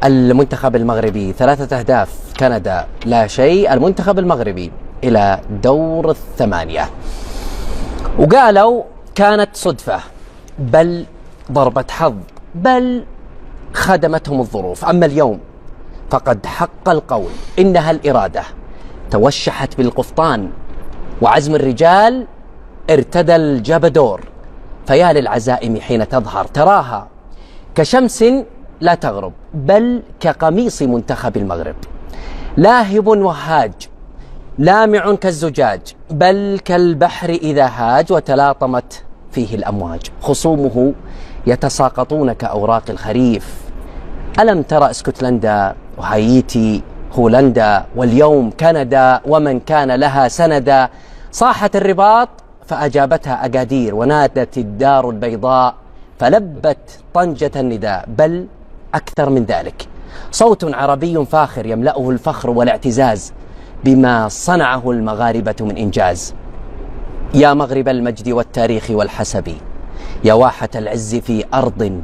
المنتخب المغربي 3 أهداف، كندا لا شيء. المنتخب المغربي إلى دور الثمانية. وقالوا كانت صدفة، بل ضربة حظ، بل خدمتهم الظروف. أما اليوم فقد حق القول إنها الإرادة توشحت بالقفطان، وعزم الرجال ارتدى الجبدور. فيا للعزائم حين تظهر، تراها كشمس لا تغرب، بل كقميص منتخب المغرب، لاهب وهاج، لامع كالزجاج، بل كالبحر إذا هاج وتلاطمت فيه الأمواج. خصومه يتساقطون كأوراق الخريف. ألم ترى اسكتلندا وهايتي هولندا، واليوم كندا ومن كان لها سندا؟ صاحت الرباط فأجابتها أكادير، ونادت الدار البيضاء فلبت طنجة النداء. بل أكثر من ذلك، صوت عربي فاخر يملأه الفخر والاعتزاز بما صنعه المغاربة من إنجاز. يا مغرب المجد والتاريخ والحسب، يا واحة العز في أرض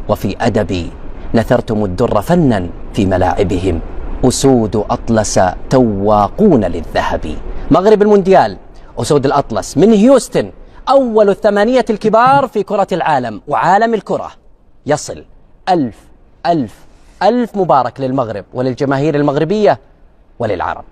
وفي أدب، نثرتم الدر فنا في ملاعبهم، أسود أطلس تواقون للذهب. مغرب المونديال، أسود الأطلس من هيوستن، أول 8 الكبار في كرة العالم وعالم الكرة. يصل 1000 مبارك للمغرب وللجماهير المغربية وللعرب.